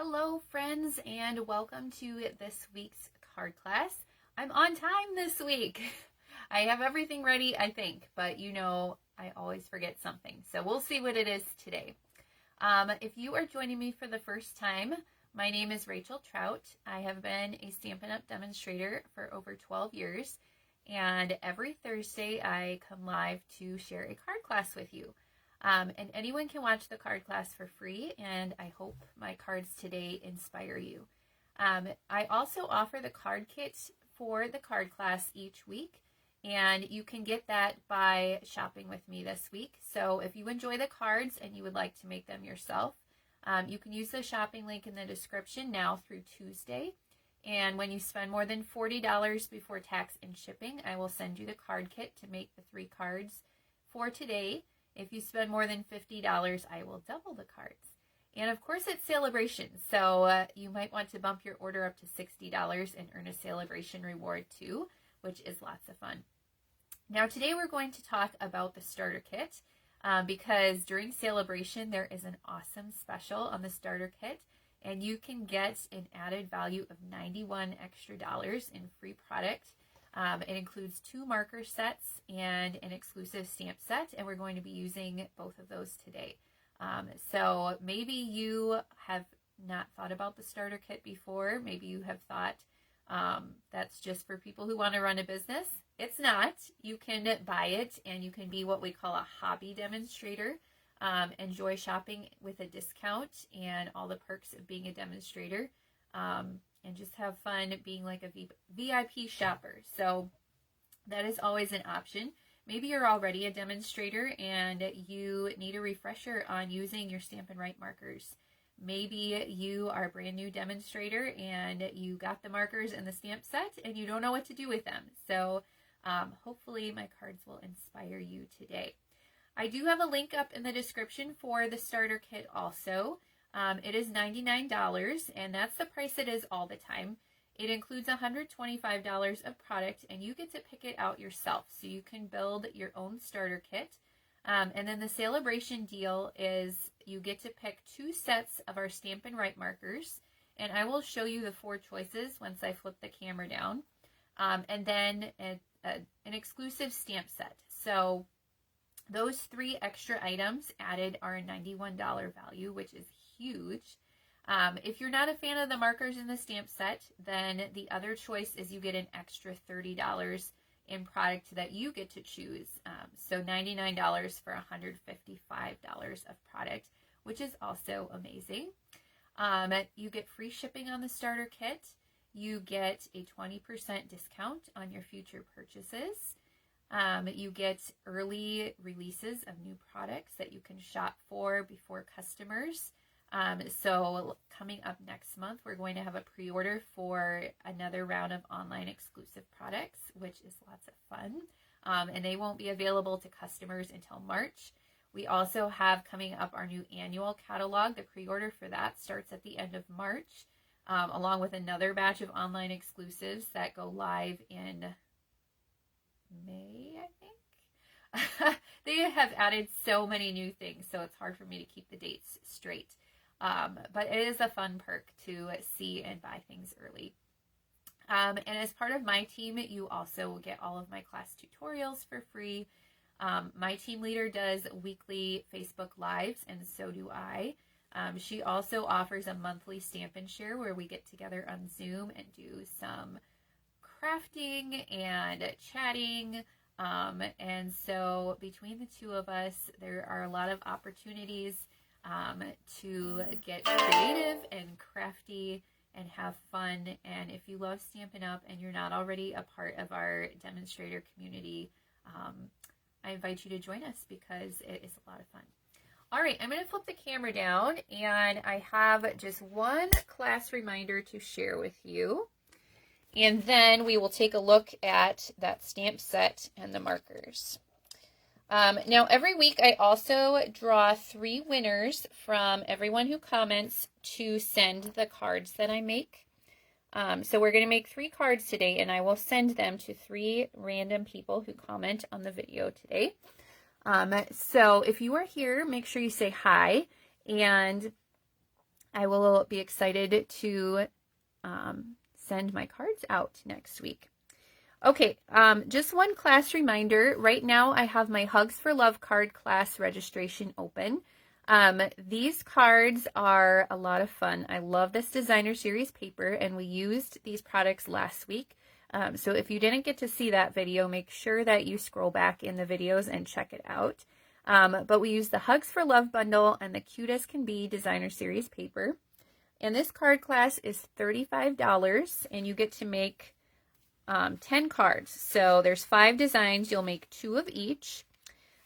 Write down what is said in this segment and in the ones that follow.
Hello friends, and welcome to this week's card class. I'm on time this week. I have everything ready, I think, but you know I always forget something. So we'll see what it is today. If you are joining me for the first time, my name is Rachel Trout. I have been a Stampin' Up! Demonstrator for over 12 years, and every Thursday I come live to share a card class with you. And anyone can watch the card class for free, and I hope my cards today inspire you. I also offer the card kit for the card class each week, and you can get that by shopping with me this week. So if you enjoy the cards and you would like to make them yourself, you can use the shopping link in the description now through Tuesday. And when you spend more than $40 before tax and shipping, I will send you the card kit to make the 3 cards for today. If you spend more than $50, I will double the cards. And of course, it's celebration, so you might want to bump your order up to $60 and earn a celebration reward too, which is lots of fun. Now today we're going to talk about the starter kit because during celebration there is an awesome special on the starter kit, and you can get an added value of $91 extra in free product. It includes 2 marker sets and an exclusive stamp set, and we're going to be using both of those today. So maybe you have not thought about the starter kit before. Maybe you have thought that's just for people who want to run a business. It's not. You can buy it, and you can be what we call a hobby demonstrator. Enjoy shopping with a discount and all the perks of being a demonstrator. And just have fun being like a VIP shopper. So that is always an option. Maybe you're already a demonstrator and you need a refresher on using your Stampin' Write markers. Maybe you are a brand new demonstrator and you got the markers and the stamp set and you don't know what to do with them. So hopefully my cards will inspire you today. I do have a link up in the description for the starter kit also. It is $99, and that's the price it is all the time. It includes $125 of product, and you get to pick it out yourself, so you can build your own starter kit. And then the celebration deal is you get to pick 2 sets of our Stampin' Write markers, and I will show you the 4 choices once I flip the camera down. And then an exclusive stamp set. So those 3 extra items added are a $91 value, which is huge. If you're not a fan of the markers in the stamp set, then the other choice is you get an extra $30 in product that you get to choose. So $99 for $155 of product, which is also amazing. You get free shipping on the starter kit. You get a 20% discount on your future purchases. You get early releases of new products that you can shop for before customers. So coming up next month, we're going to have a pre-order for another round of online exclusive products, which is lots of fun. And they won't be available to customers until March. We also have coming up our new annual catalog. The pre-order for that starts at the end of March, along with another batch of online exclusives that go live in May, I think. They have added so many new things, so it's hard for me to keep the dates straight. But it is a fun perk to see and buy things early. And as part of my team, you also will get all of my class tutorials for free. My team leader does weekly Facebook Lives, and so do I. She also offers a monthly Stampin' Share where we get together on Zoom and do some crafting and chatting. And so between the 2 of us, there are a lot of opportunities to get creative and crafty and have fun. And if you love Stampin' Up! And you're not already a part of our demonstrator community, I invite you to join us because it is a lot of fun. All right, I'm going to flip the camera down, and I have just one class reminder to share with you. And then we will take a look at that stamp set and the markers. Now, every week I also draw 3 winners from everyone who comments to send the cards that I make. So we're going to make 3 cards today, and I will send them to 3 random people who comment on the video today. So if you are here, make sure you say hi. And I will be excited to send my cards out next week. Okay, just one class reminder. Right now I have my Hugs for Love card class registration open. These cards are a lot of fun. I love this designer series paper, and we used these products last week. So if you didn't get to see that video, make sure that you scroll back in the videos and check it out. But we used the Hugs for Love bundle and the Cute as Can Be designer series paper. And this card class is $35, and you get to make 10 cards. So there's 5 designs. You'll make 2 of each.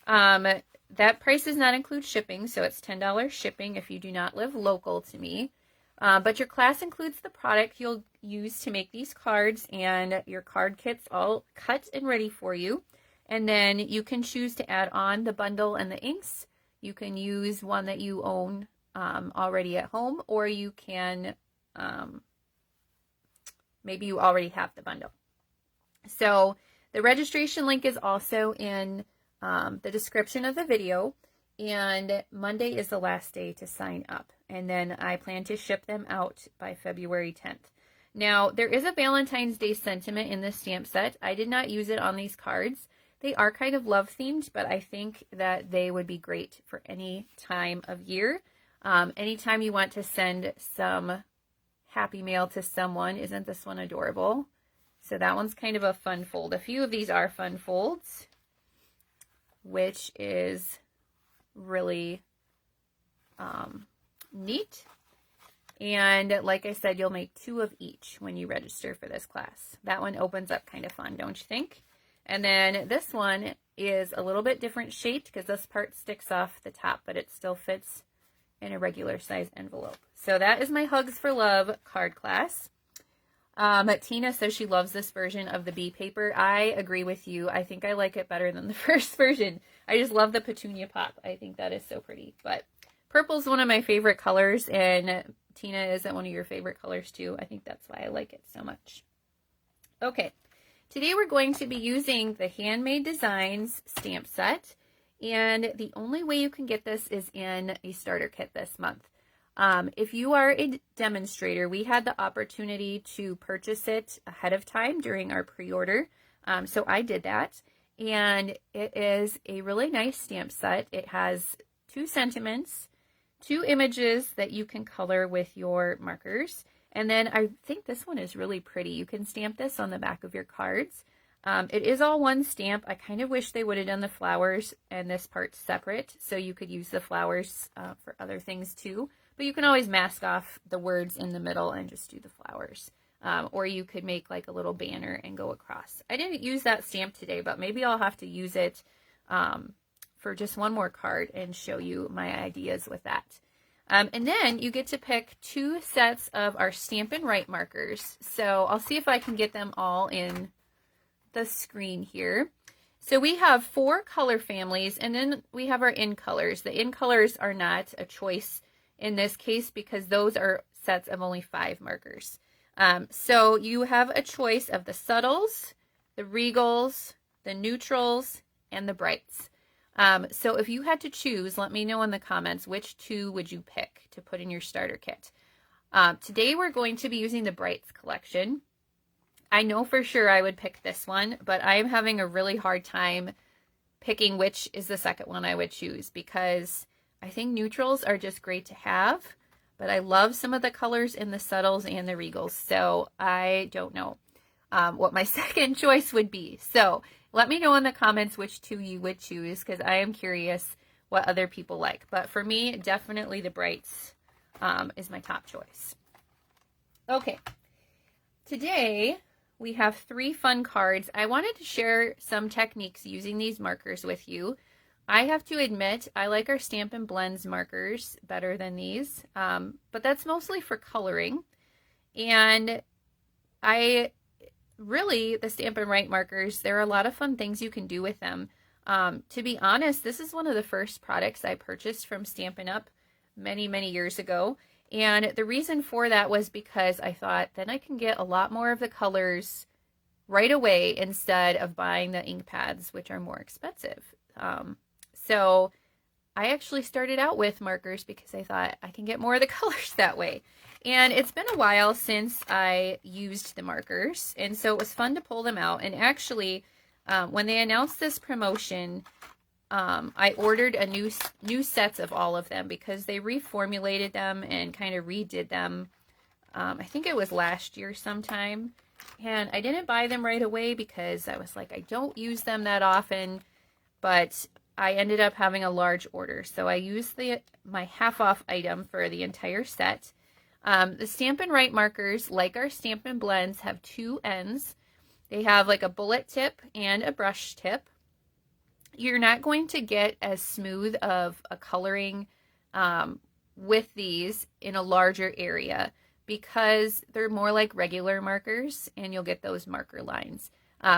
That price does not include shipping, so it's $10 shipping if you do not live local to me. But your class includes the product you'll use to make these cards and your card kits all cut and ready for you. And then you can choose to add on the bundle and the inks. You can use one that you own already at home, or you can, maybe you already have the bundle. So the registration link is also in the description of the video, and Monday is the last day to sign up, and then I plan to ship them out by February 10th. Now, there is a Valentine's Day sentiment in this stamp set. I did not use it on these cards. They are kind of love themed, but I think that they would be great for any time of year. Anytime you want to send some happy mail to someone. Isn't this one adorable? So that one's kind of a fun fold. A few of these are fun folds, which is really neat. And like I said, you'll make 2 of each when you register for this class. That one opens up kind of fun, don't you think? And then this one is a little bit different shaped because this part sticks off the top, but it still fits in a regular size envelope. So that is my Hugs for Love card class. Tina says she loves this version of the bee paper. I agree with you. I think I like it better than the first version. I just love the petunia pop. I think that is so pretty. But purple is one of my favorite colors, and Tina, is it one of your favorite colors too? I think that's why I like it so much. Okay, today we're going to be using the Handmade Designs stamp set, and the only way you can get this is in a starter kit this month. If you are a demonstrator, we had the opportunity to purchase it ahead of time during our pre-order. So I did that, and it is a really nice stamp set. It has 2 sentiments, 2 images that you can color with your markers. And then I think this one is really pretty. You can stamp this on the back of your cards. It is all one stamp. I kind of wish they would have done the flowers and this part separate, so you could use the flowers for other things too. But you can always mask off the words in the middle and just do the flowers. Or you could make like a little banner and go across. I didn't use that stamp today, but maybe I'll have to use it for just one more card and show you my ideas with that. And then you get to pick 2 sets of our Stampin Write markers. So I'll see if I can get them all in the screen here. So we have 4 color families, and then we have our in colors. The in colors are not a choice in this case because those are sets of only 5 markers. So you have a choice of the subtles, the regals, the neutrals, and the brights. So if you had to choose, let me know in the comments which 2 would you pick to put in your starter kit. Today we're going to be using the brights collection. I know for sure I would pick this one, but I am having a really hard time picking which is the second one I would choose because I think neutrals are just great to have, but I love some of the colors in the subtles and the regals, so I don't know what my second choice would be. So let me know in the comments which 2 you would choose because I am curious what other people like. But for me, definitely the brights is my top choice. Okay, today we have 3 fun cards. I wanted to share some techniques using these markers with you. I have to admit, I like our Stampin' Blends markers better than these, but that's mostly for coloring. And the Stampin' Write markers, there are a lot of fun things you can do with them. To be honest, this is one of the first products I purchased from Stampin' Up! Many, many years ago. And the reason for that was because I thought then I can get a lot more of the colors right away instead of buying the ink pads, which are more expensive. So I actually started out with markers because I thought I can get more of the colors that way. And it's been a while since I used the markers, and so it was fun to pull them out. And actually, when they announced this promotion, I ordered a new sets of all of them because they reformulated them and kind of redid them. I think it was last year sometime. And I didn't buy them right away because I was like, I don't use them that often, but I ended up having a large order. So I used my half-off item for the entire set. The Stampin' Write markers, like our Stampin' Blends, have two ends. They have like a bullet tip and a brush tip. You're not going to get as smooth of a coloring with these in a larger area because they're more like regular markers, and you'll get those marker lines.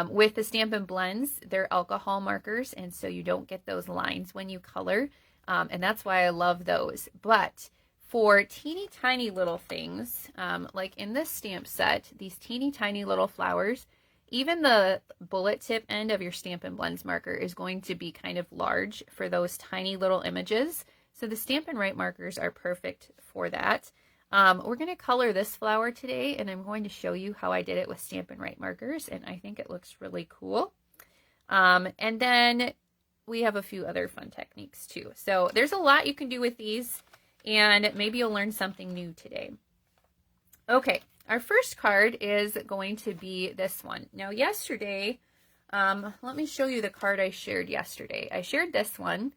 With the Stampin' Blends, they're alcohol markers, and so you don't get those lines when you color, and that's why I love those. But for teeny tiny little things, like in this stamp set, these teeny tiny little flowers, even the bullet tip end of your Stampin' Blends marker is going to be kind of large for those tiny little images. So the Stampin' Write markers are perfect for that. We're going to color this flower today, and I'm going to show you how I did it with Stampin' Write markers, and I think it looks really cool. And then we have a few other fun techniques too. So there's a lot you can do with these, and maybe you'll learn something new today. Okay, our first card is going to be this one. Now yesterday, let me show you the card I shared yesterday. I shared this one.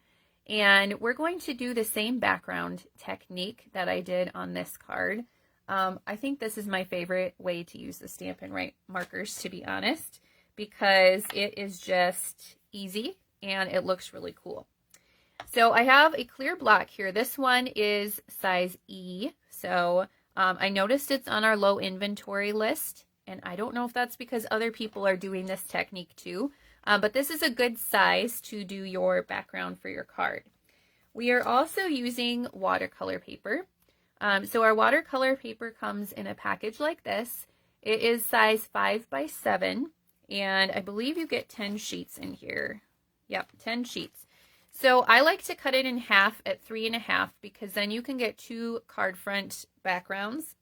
And we're going to do the same background technique that I did on this card. I think this is my favorite way to use the Stampin' Write markers, to be honest, because it is just easy and it looks really cool. So I have a clear block here. This one is size E. So I noticed it's on our low inventory list, and I don't know if that's because other people are doing this technique too. But this is a good size to do your background for your card. We are also using watercolor paper. So our watercolor paper comes in a package like this. It is size 5 by 7, and I believe you get 10 sheets in here. Yep, 10 sheets. So I like to cut it in half at 3.5 because then you can get 2 card front backgrounds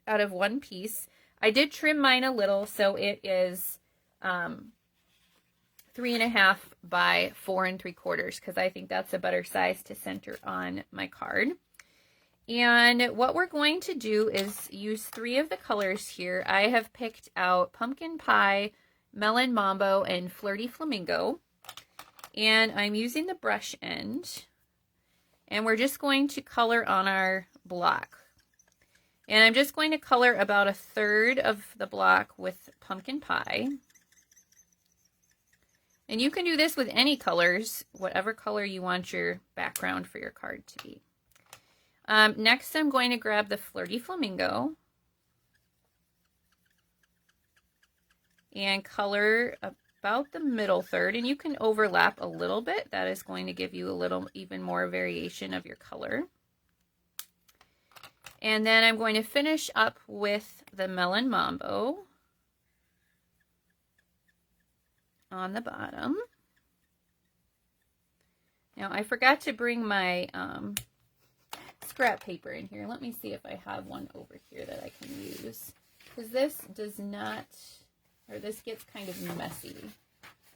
out of one piece. I did trim mine a little, so it is 3.5 by 4 3/4 because I think that's a better size to center on my card. And what we're going to do is use 3 of the colors here. I have picked out Pumpkin Pie, Melon Mambo, and Flirty Flamingo. And I'm using the brush end. And we're just going to color on our block. And I'm just going to color about 1/3 of the block with Pumpkin Pie. And you can do this with any colors, whatever color you want your background for your card to be. Next, I'm going to grab the Flirty Flamingo and color about the middle third. And you can overlap a little bit. That is going to give you a little even more variation of your color. And then I'm going to finish up with the Melon Mambo on the bottom. Now I forgot to bring my scrap paper in here. Let me see if I have one over here that I can use, because this does not, or this gets kind of messy.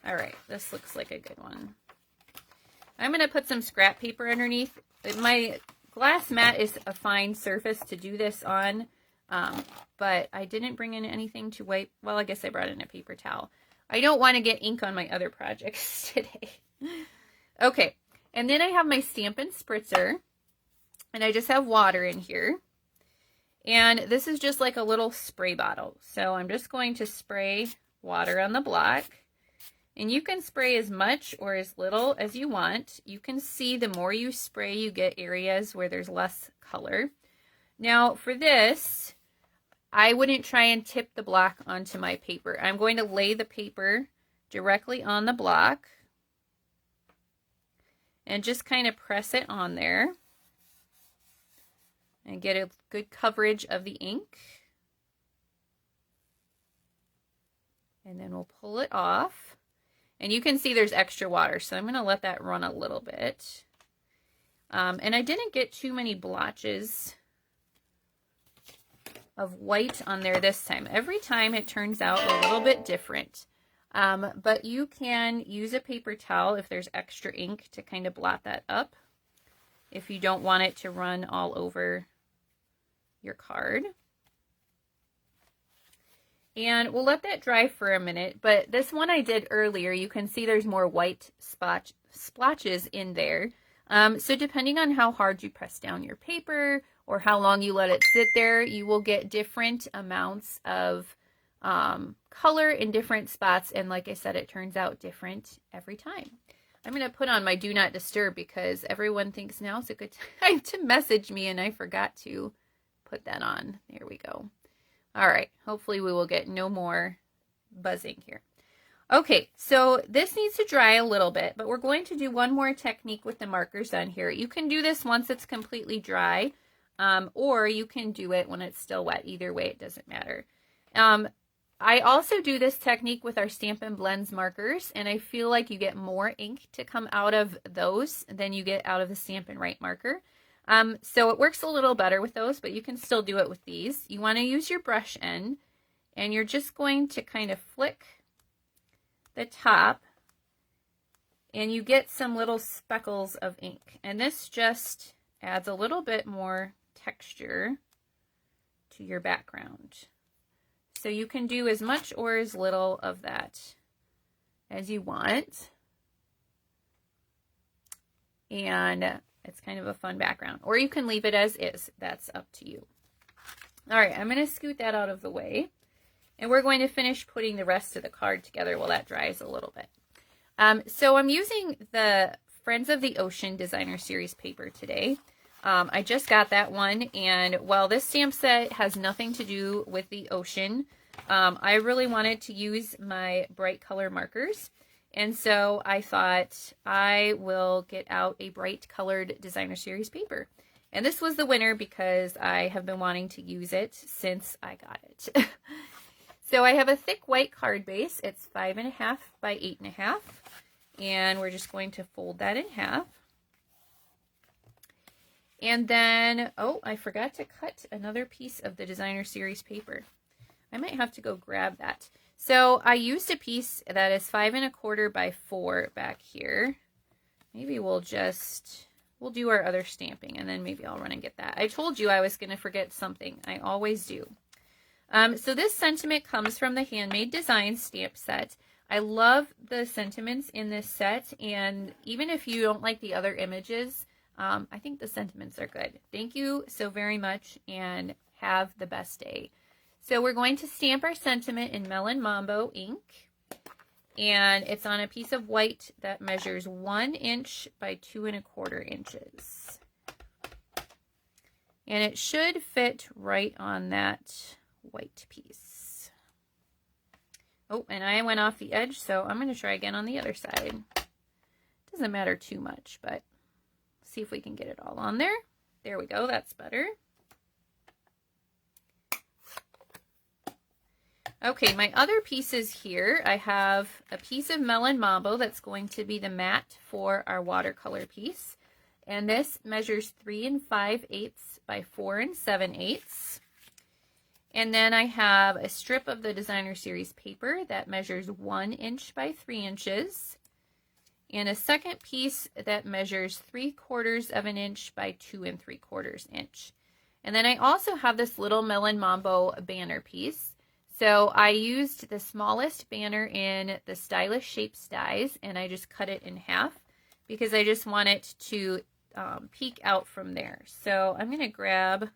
All right, this looks like a good one. I'm going to put some scrap paper underneath. My glass mat is a fine surface to do this on, but I didn't bring in anything to wipe. Well, I guess I brought in a paper towel. I don't want to get ink on my other projects today. Okay, and then I have my Stampin' Spritzer, and I just have water in here. And this is just like a little spray bottle. So I'm just going to spray water on the block. And you can spray as much or as little as you want. You can see the more you spray, you get areas where there's less color. Now for this, I wouldn't try and tip the block onto my paper. I'm going to lay the paper directly on the block and just kind of press it on there and get a good coverage of the ink. And then we'll pull it off. And you can see there's extra water, so I'm going to let that run a little bit. And I didn't get too many blotches of white on there this time. Every time it turns out a little bit different. But you can use a paper towel if there's extra ink to kind of blot that up if you don't want it to run all over your card. And we'll let that dry for a minute, but this one I did earlier, you can see there's more white splotches in there. So depending on how hard you press down your paper or how long you let it sit there, you will get different amounts of color in different spots. And like I said, it turns out different every time. I'm going to put on my Do Not Disturb because everyone thinks now's a good time to message me, and I forgot to put that on. There we go. All right, hopefully we will get no more buzzing here. Okay, so this needs to dry a little bit, but we're going to do one more technique with the markers on here. You can do this once it's completely dry, or you can do it when it's still wet. Either way, it doesn't matter. I also do this technique with our Stampin' Blends markers, and I feel like you get more ink to come out of those than you get out of the Stampin' Write marker. So it works a little better with those, but you can still do it with these. You want to use your brush end, and you're just going to kind of flick the top, and you get some little speckles of ink. And this just adds a little bit more texture to your background. So you can do as much or as little of that as you want. And it's kind of a fun background. Or you can leave it as is. That's up to you. All right, I'm going to scoot that out of the way. And we're going to finish putting the rest of the card together while that dries a little bit. So I'm using the Friends of the Ocean Designer Series paper today. I just got that one. And while this stamp set has nothing to do with the ocean, I really wanted to use my bright color markers. And so I thought I will get out a bright colored Designer Series paper. And this was the winner because I have been wanting to use it since I got it. So I have a thick white card base. It's 5.5 by 8.5. And we're just going to fold that in half. And then, oh, I forgot to cut another piece of the Designer Series paper. I might have to go grab that. So I used a piece that is 5.25 by 4 back here. Maybe we'll do our other stamping, and then maybe I'll run and get that. I told you I was going to forget something. I always do. So this sentiment comes from the Handmade Designs stamp set. I love the sentiments in this set, and even if you don't like the other images, I think the sentiments are good. Thank you so very much, and have the best day. So we're going to stamp our sentiment in Melon Mambo ink, and it's on a piece of white that measures 1 inch by 2.25 inches. And it should fit right on that white piece. Oh, and I went off the edge, so I'm going to try again on the other side. Doesn't matter too much, but see if we can get it all on there. There we go, that's better. Okay, my other pieces here, I have a piece of Melon Mambo that's going to be the matte for our watercolor piece. And this measures 3 5/8 by 4 7/8. And then I have a strip of the Designer Series paper that measures 1 inch by 3 inches. And a second piece that measures 3/4 of an inch by 2 3/4 inch. And then I also have this little Melon Mambo banner piece. So I used the smallest banner in the Stylish Shapes dies, and I just cut it in half because I just want it to peek out from there. So I'm going to grab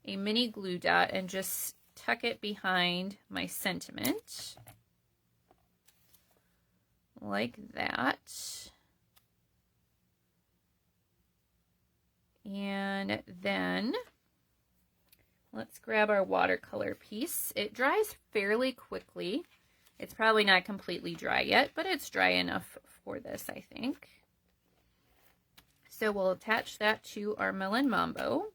a mini glue dot and just tuck it behind my sentiment like that. And then let's grab our watercolor piece. It dries fairly quickly. It's probably not completely dry yet, but it's dry enough for this, I think. So we'll attach that to our Melon Mambo.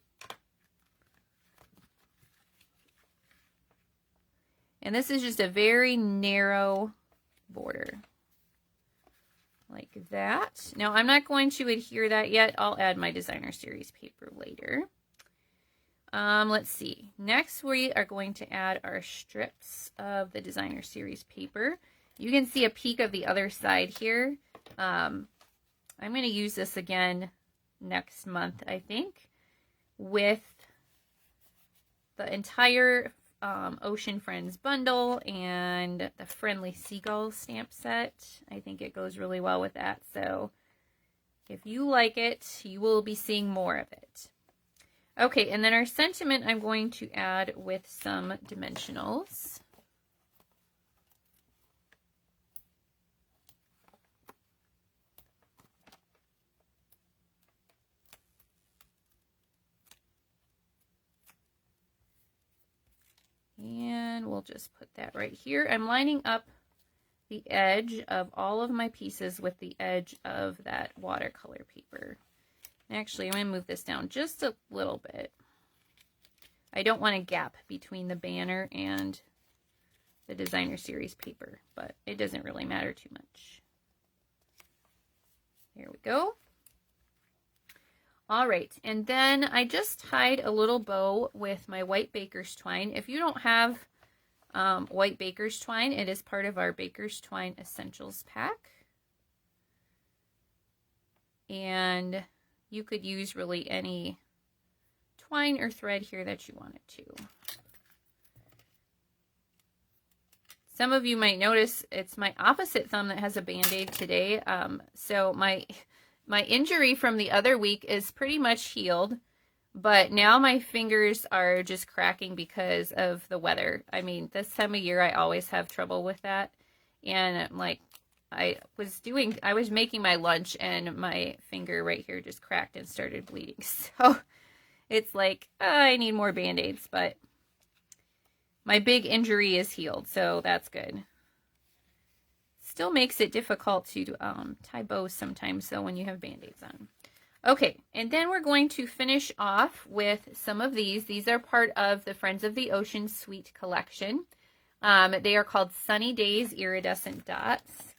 And this is just a very narrow border, like that. Now I'm not going to adhere that yet. I'll add my designer series paper later. Let's see. Next we are going to add our strips of the designer series paper. You can see a peek of the other side here. I'm going to use this again next month, I think, with the entire Ocean Friends bundle and the Friendly Seagull stamp set. I think it goes really well with that. So if you like it, you will be seeing more of it. Okay, and then our sentiment I'm going to add with some dimensionals. And we'll just put that right here. I'm lining up the edge of all of my pieces with the edge of that watercolor paper. Actually, I'm going to move this down just a little bit. I don't want a gap between the banner and the designer series paper, but it doesn't really matter too much. There we go. All right, and then I just tied a little bow with my white baker's twine. If you don't have white baker's twine, it is part of our Baker's Twine Essentials pack. And you could use really any twine or thread here that you wanted to. Some of you might notice it's my opposite thumb that has a band-aid today. So my injury from the other week is pretty much healed, but now my fingers are just cracking because of the weather. I mean, this time of year I always have trouble with that. And like I was making my lunch and my finger right here just cracked and started bleeding. So it's like, I need more Band-Aids, but my big injury is healed, so that's good. Still makes it difficult to tie bows sometimes, though, when you have Band-Aids on. Okay, and then we're going to finish off with some of these. These are part of the Friends of the Ocean Suite collection. They are called Sunny Days Iridescent Dots,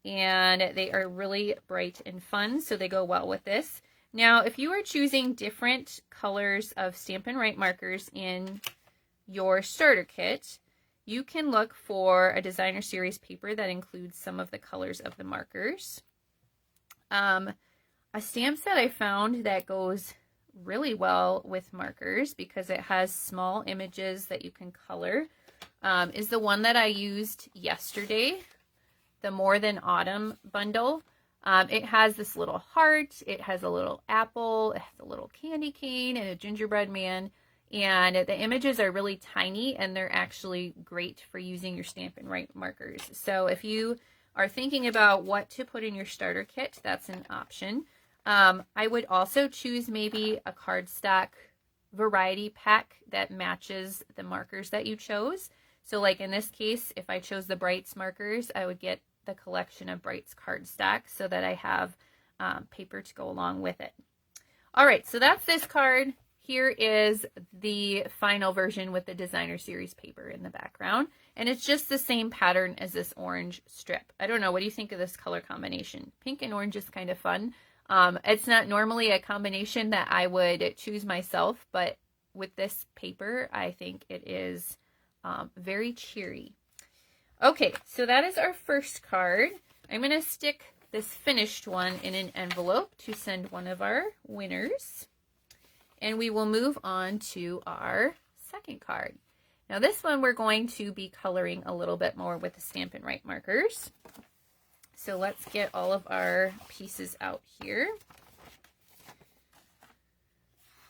and they are really bright and fun, so they go well with this. Now, if you are choosing different colors of Stampin' Write markers in your starter kit, you can look for a designer series paper that includes some of the colors of the markers. A stamp set I found that goes really well with markers because it has small images that you can color is the one that I used yesterday, the More Than Autumn bundle. It has this little heart, it has a little apple, it has a little candy cane and a gingerbread man. And the images are really tiny and they're actually great for using your Stampin' Write markers. So if you are thinking about what to put in your starter kit, that's an option. I would also choose maybe a cardstock variety pack that matches the markers that you chose. So like in this case, if I chose the Brights markers, I would get the collection of Brights cardstock so that I have paper to go along with it. All right, so that's this card. Here is the final version with the designer series paper in the background. And it's just the same pattern as this orange strip. I don't know, what do you think of this color combination? Pink and orange is kind of fun. It's not normally a combination that I would choose myself, but with this paper, I think it is very cheery. Okay, so that is our first card. I'm going to stick this finished one in an envelope to send one of our winners. And we will move on to our second card. Now this one we're going to be coloring a little bit more with the Stampin' Write markers. So let's get all of our pieces out here.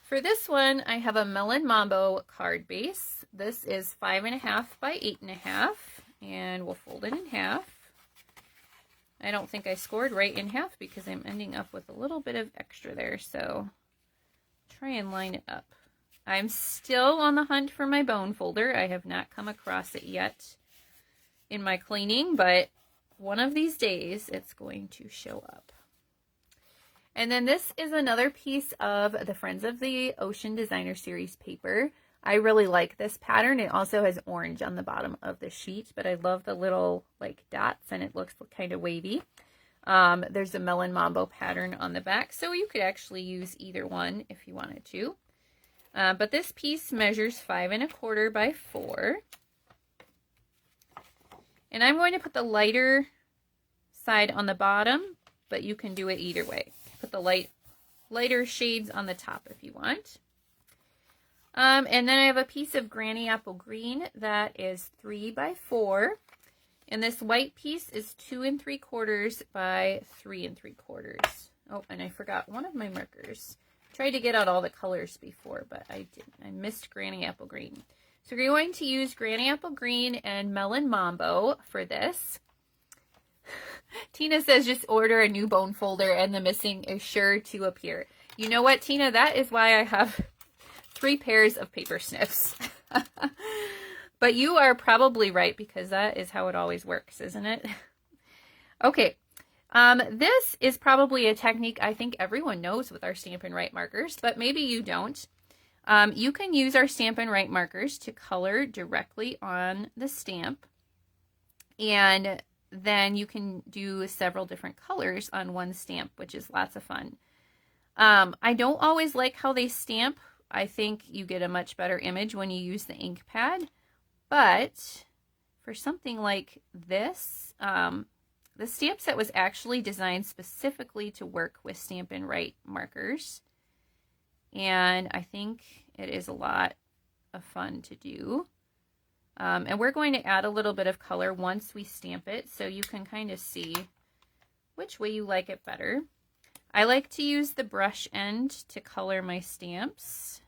For this one, I have a Melon Mambo card base. This is 5.5 by 8.5, and we'll fold it in half. I don't think I scored right in half because I'm ending up with a little bit of extra there, so try and line it up. I'm still on the hunt for my bone folder. I have not come across it yet in my cleaning, but one of these days it's going to show up. And then this is another piece of the Friends of the Ocean Designer Series paper. I really like this pattern. It also has orange on the bottom of the sheet, but I love the little like dots and it looks kind of wavy. There's a melon mambo pattern on the back, so you could actually use either one if you wanted to. But this piece measures 5 1/4 by 4. And I'm going to put the lighter side on the bottom, but you can do it either way. Put the lighter shades on the top if you want. And then I have a piece of Granny Apple Green that is 3 by 4. And this white piece is 2 3/4 by 3 3/4. Oh, and I forgot one of my markers. Tried to get out all the colors before, but I didn't. I missed Granny Apple Green. So we're going to use Granny Apple Green and Melon Mambo for this. Tina says just order a new bone folder and the missing is sure to appear. You know what, Tina? That is why I have 3 pairs of paper snips. But you are probably right, because that is how it always works, isn't it? Okay. This is probably a technique I think everyone knows with our Stampin' Write markers, but maybe you don't. You can use our Stampin' Write markers to color directly on the stamp, and then you can do several different colors on one stamp, which is lots of fun. I don't always like how they stamp. I think you get a much better image when you use the ink pad, but for something like this, the stamp set was actually designed specifically to work with Stampin' Write markers, and I think it is a lot of fun to do. And we're going to add a little bit of color once we stamp it, so you can kind of see which way you like it better. I like to use the brush end to color my stamps,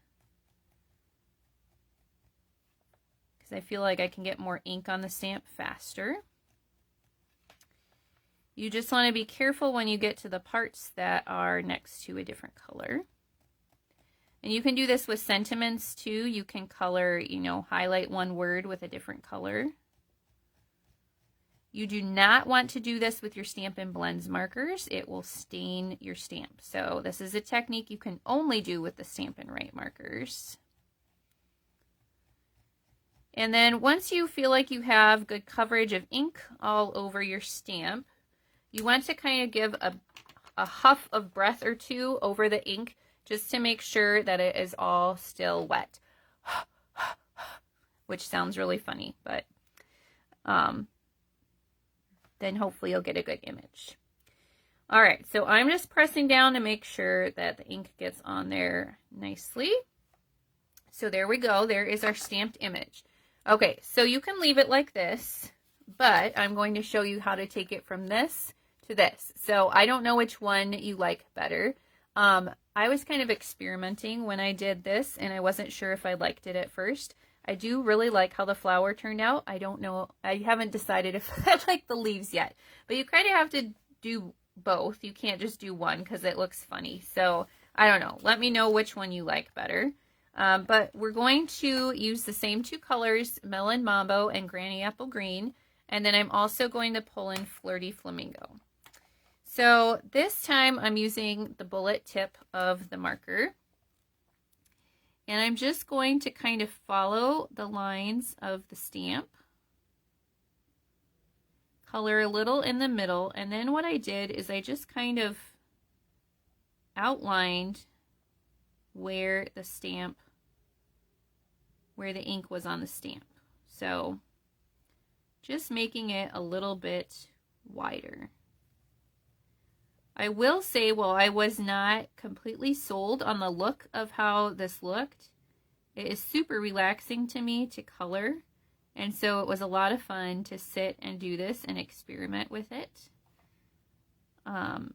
because I feel like I can get more ink on the stamp faster. You just want to be careful when you get to the parts that are next to a different color. And you can do this with sentiments too. You can color, highlight one word with a different color. You do not want to do this with your Stampin' Blends markers. It will stain your stamp. So this is a technique you can only do with the Stampin' Write markers. And then once you feel like you have good coverage of ink all over your stamp, you want to kind of give a huff of breath or two over the ink, just to make sure that it is all still wet. Which sounds really funny, but then hopefully you'll get a good image. All right, so I'm just pressing down to make sure that the ink gets on there nicely. So there we go. There is our stamped image. Okay, so you can leave it like this, but I'm going to show you how to take it from this to this. So I don't know which one you like better. I was kind of experimenting when I did this, and I wasn't sure if I liked it at first. I do really like how the flower turned out. I don't know. I haven't decided if I like the leaves yet, but you kind of have to do both. You can't just do one because it looks funny. So I don't know. Let me know which one you like better. But we're going to use the same 2 colors, Melon Mambo and Granny Apple Green. And then I'm also going to pull in Flirty Flamingo. So this time I'm using the bullet tip of the marker. And I'm just going to kind of follow the lines of the stamp. Color a little in the middle. And then what I did is I just kind of outlined where the ink was on the stamp. So just making it a little bit wider. I will say, while I was not completely sold on the look of how this looked, it is super relaxing to me to color. And so it was a lot of fun to sit and do this and experiment with it. And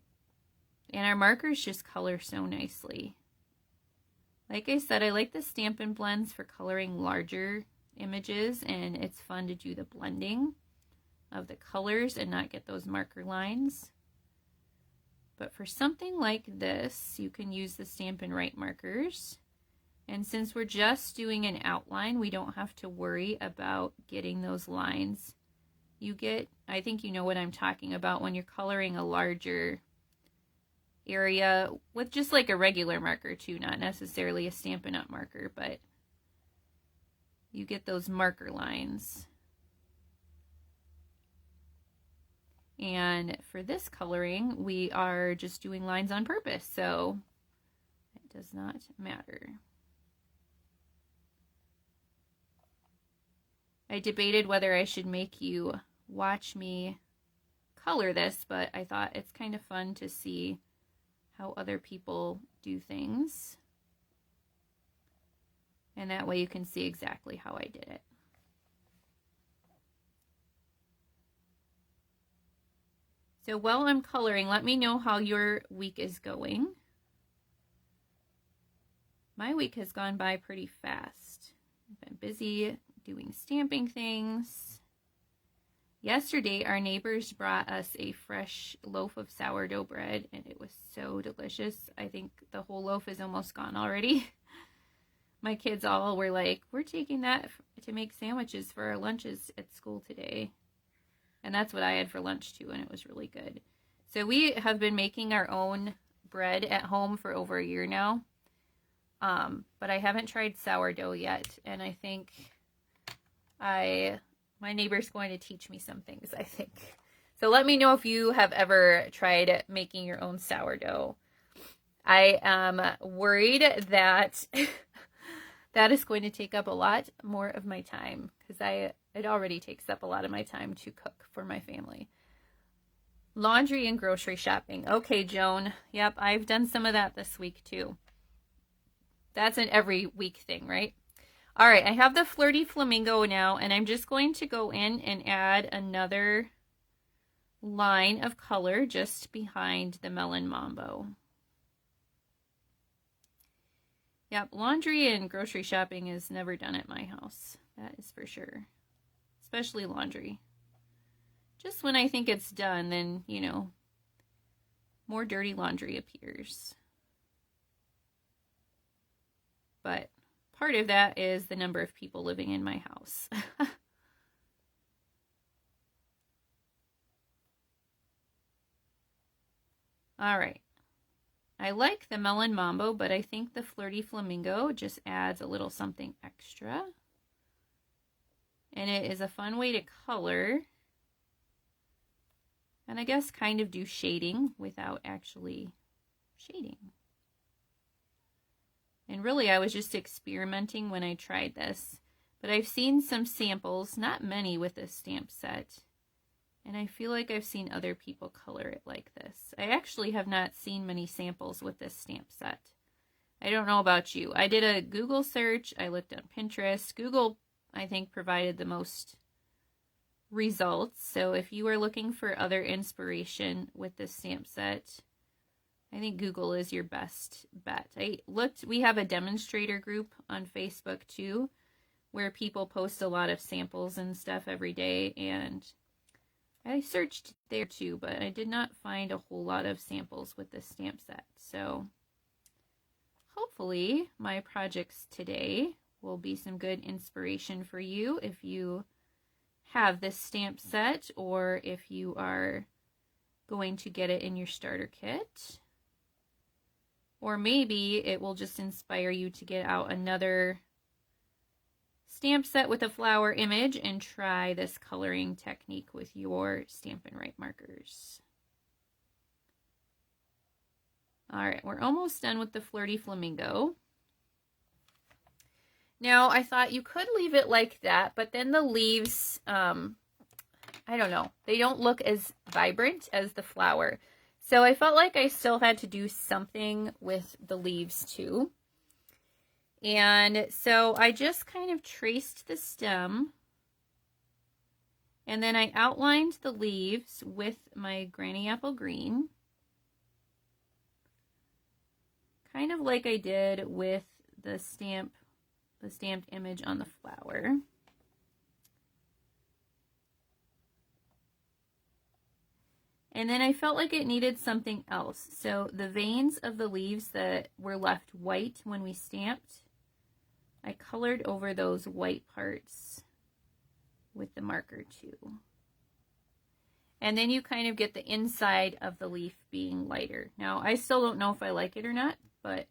our markers just color so nicely. Like I said, I like the Stampin' Blends for coloring larger images, and it's fun to do the blending of the colors and not get those marker lines. But for something like this, you can use the Stampin' Write markers. And since we're just doing an outline, we don't have to worry about getting those lines. I think you know what I'm talking about when you're coloring a larger area with just like a regular marker too, not necessarily a Stampin' Up marker, but you get those marker lines. And for this coloring, we are just doing lines on purpose, so it does not matter. I debated whether I should make you watch me color this, but I thought it's kind of fun to see how other people do things. And that way you can see exactly how I did it. So while I'm coloring, let me know how your week is going. My week has gone by pretty fast. I've been busy doing stamping things. Yesterday, our neighbors brought us a fresh loaf of sourdough bread, and it was so delicious. I think the whole loaf is almost gone already. My kids all were like, we're taking that to make sandwiches for our lunches at school today. And that's what I had for lunch too, and it was really good. So we have been making our own bread at home for over a year now. But I haven't tried sourdough yet, and I think my neighbor's going to teach me some things, I think. So let me know if you have ever tried making your own sourdough. I am worried that that is going to take up a lot more of my time, because it already takes up a lot of my time to cook for my family. Laundry and grocery shopping. Okay, Joan. Yep, I've done some of that this week too. That's an every week thing, right? All right, I have the Flirty Flamingo now, and I'm just going to go in and add another line of color just behind the Melon Mambo. Yep, laundry and grocery shopping is never done at my house. That is for sure. Especially laundry. Just when I think it's done, then, you know, more dirty laundry appears. But part of that is the number of people living in my house. All right. I like the Melon Mambo, but I think the Flirty Flamingo just adds a little something extra. And it is a fun way to color. And I guess kind of do shading without actually shading. And really, I was just experimenting when I tried this. But I've seen some samples, not many with this stamp set. And I feel like I've seen other people color it like this. I actually have not seen many samples with this stamp set. I don't know about you. I did a Google search. I looked on Pinterest. Google, I think, provided the most results. So if you are looking for other inspiration with this stamp set, I think Google is your best bet. We have a demonstrator group on Facebook too, where people post a lot of samples and stuff every day, and I searched there too, but I did not find a whole lot of samples with this stamp set. So hopefully my projects today will be some good inspiration for you if you have this stamp set, or if you are going to get it in your starter kit. Or maybe it will just inspire you to get out another stamp set with a flower image and try this coloring technique with your Stampin' Write markers. All right, we're almost done with the Flirty Flamingo. Now, I thought you could leave it like that, but then the leaves, I don't know, they don't look as vibrant as the flower. So I felt like I still had to do something with the leaves too. And so I just kind of traced the stem, and then I outlined the leaves with my Granny Apple Green, kind of like I did with the stamped image on the flower. And then I felt like it needed something else. So the veins of the leaves that were left white when we stamped, I colored over those white parts with the marker too. And then you kind of get the inside of the leaf being lighter. Now, I still don't know if I like it or not, but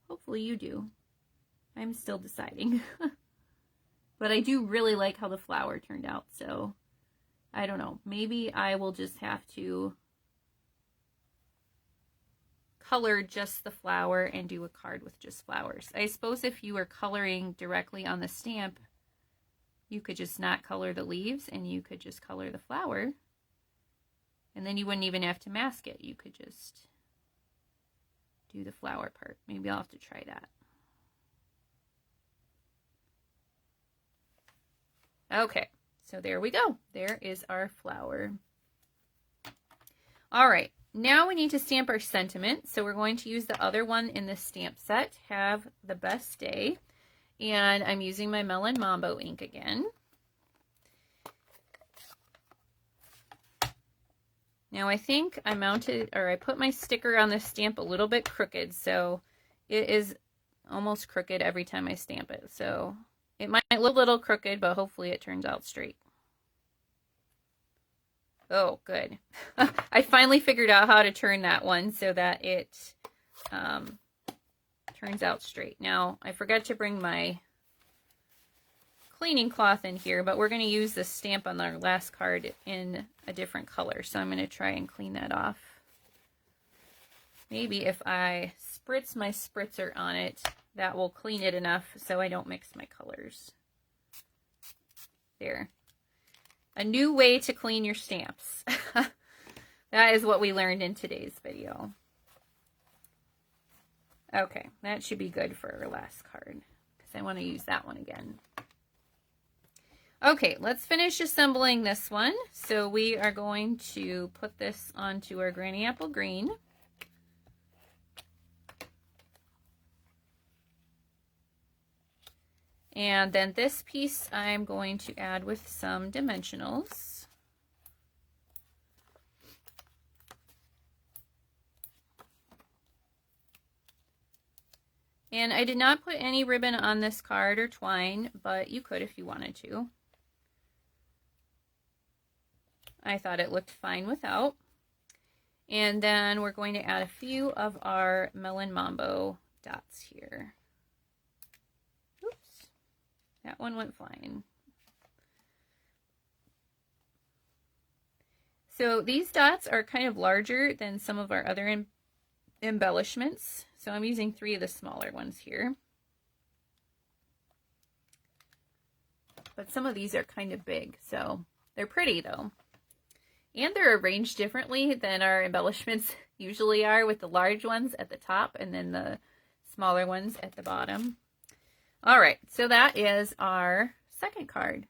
hopefully you do. I'm still deciding. But I do really like how the flower turned out, so I don't know, maybe I will just have to color just the flower and do a card with just flowers. I suppose if you were coloring directly on the stamp, you could just not color the leaves and you could just color the flower. And then you wouldn't even have to mask it. You could just do the flower part. Maybe I'll have to try that. Okay, so there we go. There is our flower. All right, now we need to stamp our sentiment. So we're going to use the other one in this stamp set, Have the Best Day. And I'm using my Melon Mambo ink again. Now I think I mounted, or I put my sticker on the stamp a little bit crooked, so it is almost crooked every time I stamp it. So it might look a little crooked, but hopefully it turns out straight. Oh, good. I finally figured out how to turn that one so that it turns out straight. Now, I forgot to bring my cleaning cloth in here, but we're going to use the stamp on our last card in a different color. So I'm going to try and clean that off. Maybe if I spritz my spritzer on it, that will clean it enough so I don't mix my colors. There. A new way to clean your stamps. That is what we learned in today's video. Okay, that should be good for our last card because I want to use that one again. Okay, let's finish assembling this one. So we are going to put this onto our Granny Apple Green. And then this piece I'm going to add with some dimensionals. And I did not put any ribbon on this card or twine, but you could if you wanted to. I thought it looked fine without. And then we're going to add a few of our Melon Mambo dots here. Oops, that one went flying. So these dots are kind of larger than some of our other embellishments. So I'm using 3 of the smaller ones here. But some of these are kind of big, so they're pretty though. And they're arranged differently than our embellishments usually are, with the large ones at the top and then the smaller ones at the bottom. All right, so that is our second card.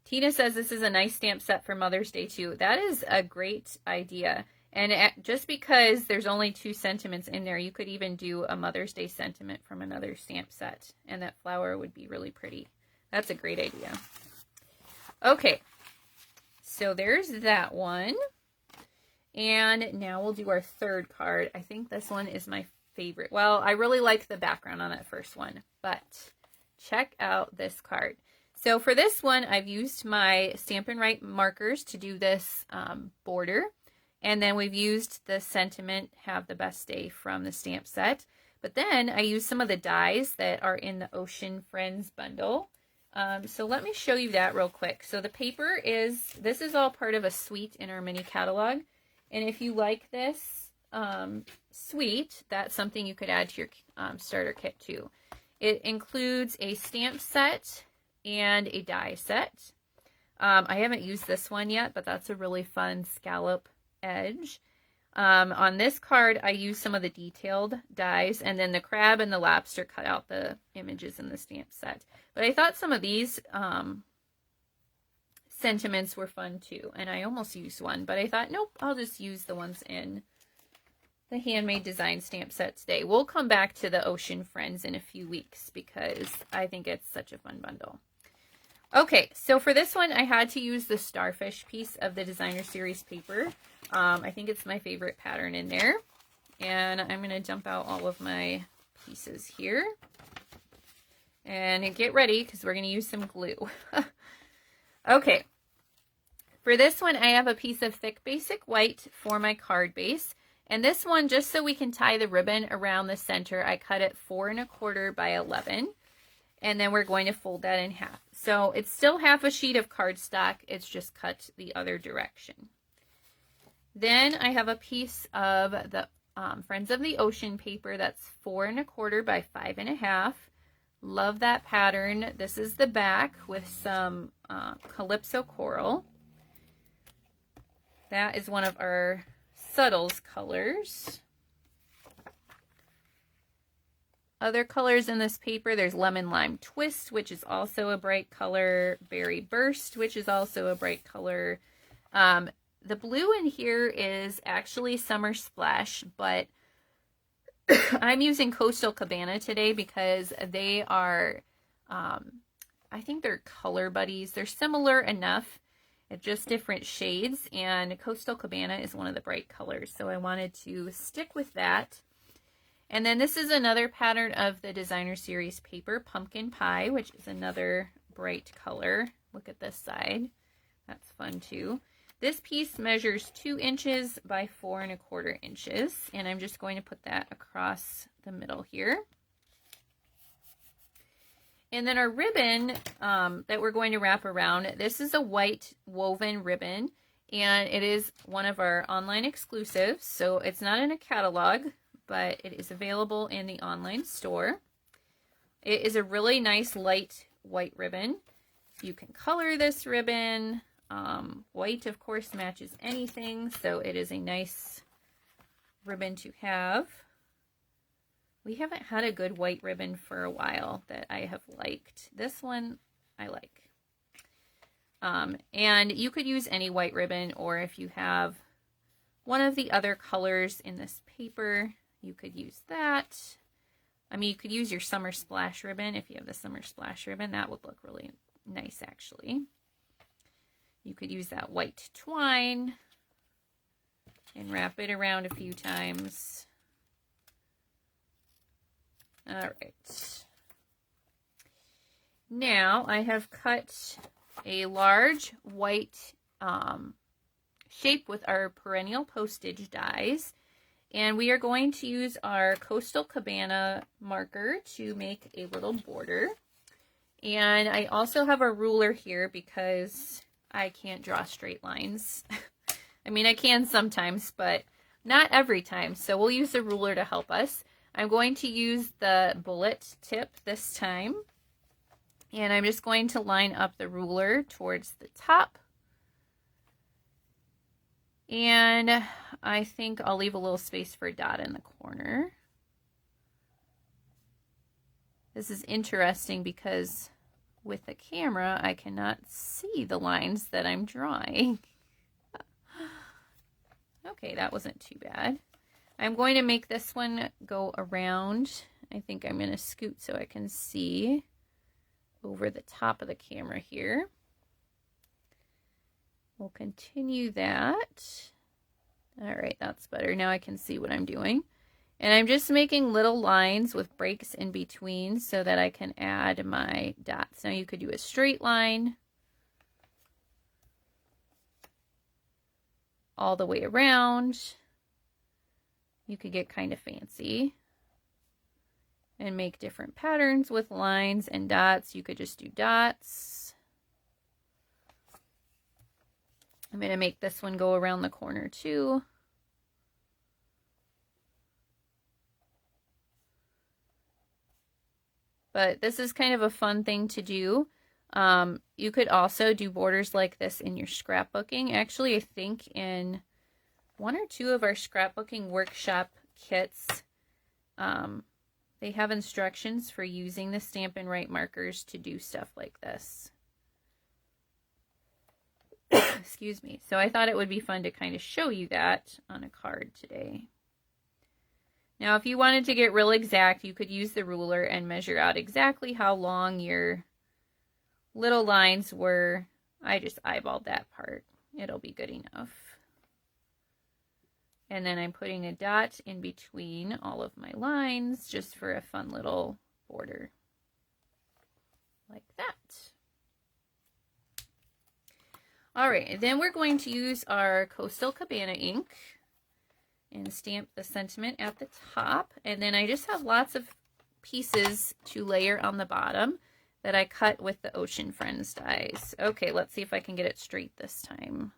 Tina says this is a nice stamp set for Mother's Day too. That is a great idea. And just because there's only 2 sentiments in there, you could even do a Mother's Day sentiment from another stamp set. And that flower would be really pretty. That's a great idea. Okay. So there's that one. And now we'll do our third card. I think this one is my favorite. Well, I really like the background on that first one, but check out this card. So for this one, I've used my Stampin Write markers to do this border. And then we've used the sentiment, Have the Best Day, from the stamp set. But then I used some of the dies that are in the Ocean Friends bundle. So let me show you that real quick. So the paper this is all part of a suite in our mini catalog. And if you like this suite, that's something you could add to your starter kit too. It includes a stamp set and a die set. I haven't used this one yet, but that's a really fun scallop edge. On this card, I used some of the detailed dies, and then the crab and the lobster cut out the images in the stamp set. But I thought some of these sentiments were fun too, and I almost used one, but I thought, nope, I'll just use the ones in the Handmade Designs stamp set today. We'll come back to the Ocean Friends in a few weeks because I think it's such a fun bundle. Okay, so for this one, I had to use the Starfish piece of the Designer Series paper. I think it's my favorite pattern in there. And I'm going to dump out all of my pieces here. And get ready because we're going to use some glue. Okay, for this one, I have a piece of thick basic white for my card base. And this one, just so we can tie the ribbon around the center, I cut it 4 1/4 by 11. And then we're going to fold that in half. So it's still half a sheet of cardstock. It's just cut the other direction. Then I have a piece of the Friends of the Ocean paper that's 4 1/4 by 5 1/2. Love that pattern. This is the back with some Calypso coral. That is one of our Subtles colors. Other colors in this paper, there's Lemon Lime Twist, which is also a bright color. Berry Burst, which is also a bright color. The blue in here is actually Summer Splash, but I'm using Coastal Cabana today because they are, I think they're color buddies. They're similar enough, it's just different shades, and Coastal Cabana is one of the bright colors, so I wanted to stick with that. And then this is another pattern of the Designer Series paper, Pumpkin Pie, which is another bright color. Look at this side. That's fun too. This piece measures 2 inches by 4 1/4 inches, and I'm just going to put that across the middle here. And then our ribbon that we're going to wrap around, this is a white woven ribbon, and it is one of our online exclusives, so it's not in a catalog, but it is available in the online store. It is a really nice light white ribbon. You can color this ribbon. White, of course, matches anything, so it is a nice ribbon to have. We haven't had a good white ribbon for a while that I have liked. This one I like. And you could use any white ribbon, or if you have one of the other colors in this paper, you could use that. I mean, you could use your Summer Splash ribbon. If you have the Summer Splash ribbon, that would look really nice, actually. You could use that white twine and wrap it around a few times. All right. Now I have cut a large white shape with our perennial postage dies. And we are going to use our Coastal Cabana marker to make a little border. And I also have a ruler here because I can't draw straight lines. I mean, I can sometimes, but not every time. So we'll use the ruler to help us. I'm going to use the bullet tip this time. And I'm just going to line up the ruler towards the top. And I think I'll leave a little space for a dot in the corner. This is interesting because with the camera, I cannot see the lines that I'm drawing. Okay, that wasn't too bad. I'm going to make this one go around. I think I'm going to scoot so I can see over the top of the camera here. We'll continue that. All right, that's better. Now I can see what I'm doing. And I'm just making little lines with breaks in between so that I can add my dots. Now you could do a straight line all the way around. You could get kind of fancy and make different patterns with lines and dots. You could just do dots. I'm going to make this one go around the corner too. But this is kind of a fun thing to do. You could also do borders like this in your scrapbooking. Actually, I think in 1 or 2 of our scrapbooking workshop kits, they have instructions for using the Stampin Write markers to do stuff like this. Excuse me. So I thought it would be fun to kind of show you that on a card today. Now, if you wanted to get real exact, you could use the ruler and measure out exactly how long your little lines were. I just eyeballed that part. It'll be good enough. And then I'm putting a dot in between all of my lines just for a fun little border. Like that. All right, then we're going to use our Coastal Cabana ink and stamp the sentiment at the top. And then I just have lots of pieces to layer on the bottom. that I cut with the Ocean Friends dies. Okay, let's see if I can get it straight this time.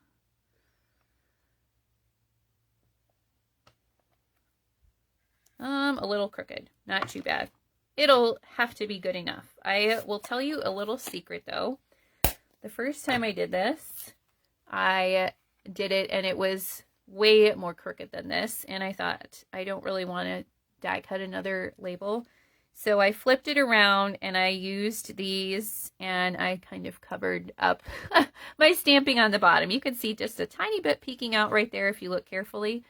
A little crooked, not too bad. It'll have to be good enough. I will tell you a little secret though. The first time I did this, I did it and it was way more crooked than this. And I thought, I don't really want to die cut another label. So I flipped it around and I used these and I kind of covered up my stamping on the bottom. You can see just a tiny bit peeking out right there if you look carefully.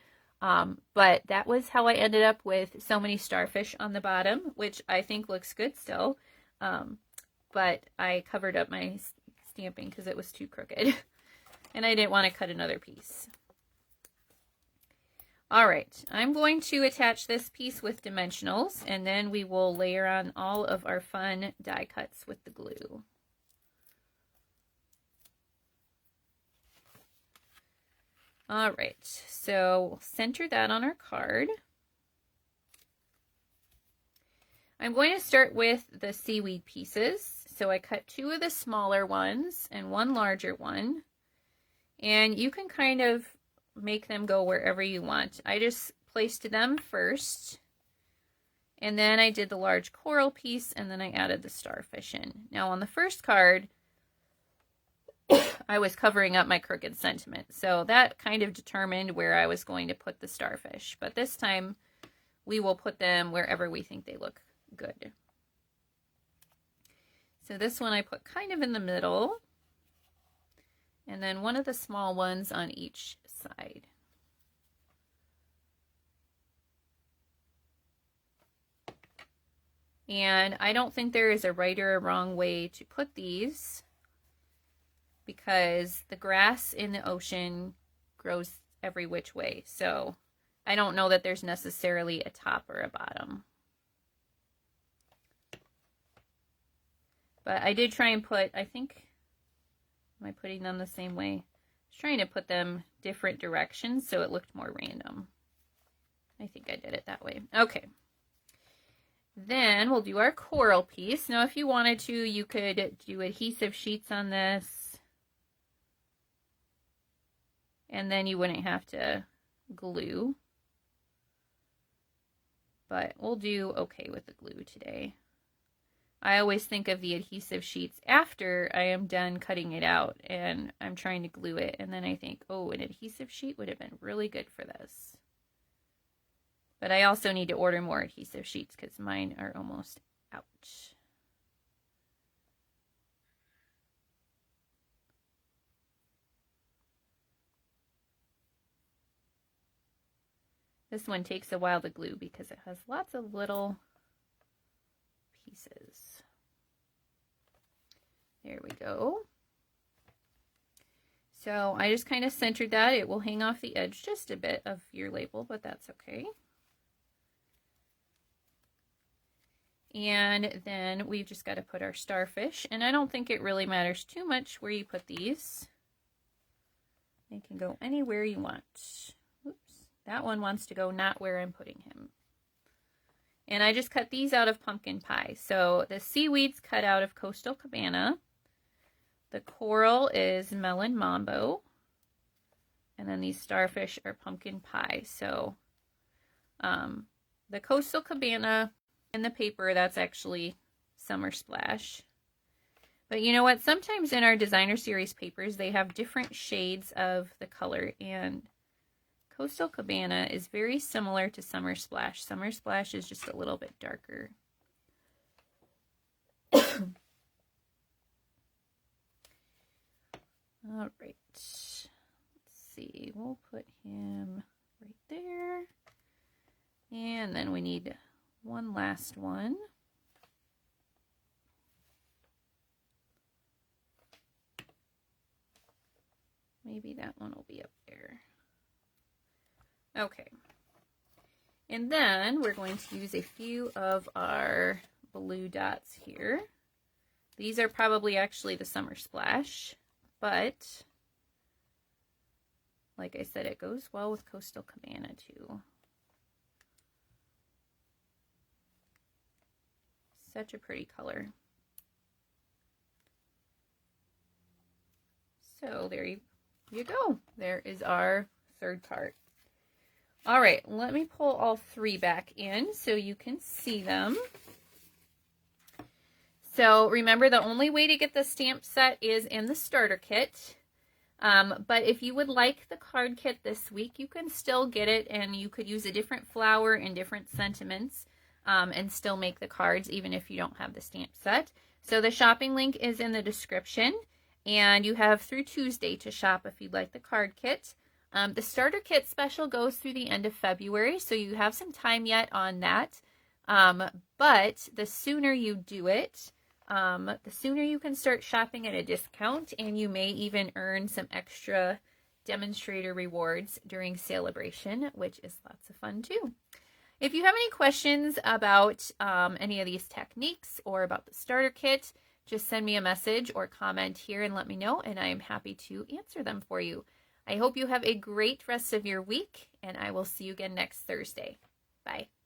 But that was how I ended up with so many starfish on the bottom, which I think looks good still. But I covered up my stamping because it was too crooked and I didn't want to cut another piece. All right, I'm going to attach this piece with dimensionals and then we will layer on all of our fun die cuts with the glue. All right, so center that on our card. I'm going to start with the seaweed pieces. So I cut 2 of the smaller ones and 1 larger one. And you can kind of make them go wherever you want. I just placed them first. And then I did the large coral piece and then I added the starfish in. Now on the first card, I was covering up my crooked sentiment. So that kind of determined where I was going to put the starfish. But this time we will put them wherever we think they look good. So this one I put kind of in the middle. And then one of the small ones on each side. And I don't think there is a right or a wrong way to put these, because the grass in the ocean grows every which way. So I don't know that there's necessarily a top or a bottom. But I did try and put, I think, am I putting them the same way? I was trying to put them different directions so it looked more random. I think I did it that way. Okay. Then we'll do our coral piece. Now if you wanted to, you could do adhesive sheets on this. And then you wouldn't have to glue. But we'll do okay with the glue today. I always think of the adhesive sheets after I am done cutting it out and I'm trying to glue it. And then I think, oh, an adhesive sheet would have been really good for this. But I also need to order more adhesive sheets because mine are almost out. This one takes a while to glue because it has lots of little pieces. There we go. So I just kind of centered that. It will hang off the edge just a bit of your label, but that's okay. And then we've just got to put our starfish, and I don't think it really matters too much where you put these. They can go anywhere you want. Oops, that one wants to go not where I'm putting him. And I just cut these out of pumpkin pie. So the seaweed's cut out of Coastal Cabana. The coral is melon mambo. And then these starfish are pumpkin pie. So the Coastal Cabana in the paper, that's actually Summer Splash. But you know what? Sometimes in our designer series papers, they have different shades of the color. And Coastal Cabana is very similar to Summer Splash. Summer Splash is just a little bit darker. All right. Let's see. We'll put him right there. And then we need one last one. Maybe that one will be up there. Okay. And then we're going to use a few of our blue dots here. These are probably actually the Summer Splash, but like I said, it goes well with Coastal Cabana too. Such a pretty color. So there you go. There is our third card. All right, let me pull all 3 back in so you can see them. So remember, the only way to get the stamp set is in the starter kit. But if you would like the card kit this week, you can still get it, and you could use a different flower and different sentiments and still make the cards even if you don't have the stamp set. So the shopping link is in the description, and you have through Tuesday to shop if you'd like the card kit. The starter kit special goes through the end of February, so you have some time yet on that. But the sooner you do it, the sooner you can start shopping at a discount, and you may even earn some extra demonstrator rewards during celebration, which is lots of fun too. If you have any questions about any of these techniques or about the starter kit, just send me a message or comment here and let me know, and I am happy to answer them for you. I hope you have a great rest of your week, and I will see you again next Thursday. Bye.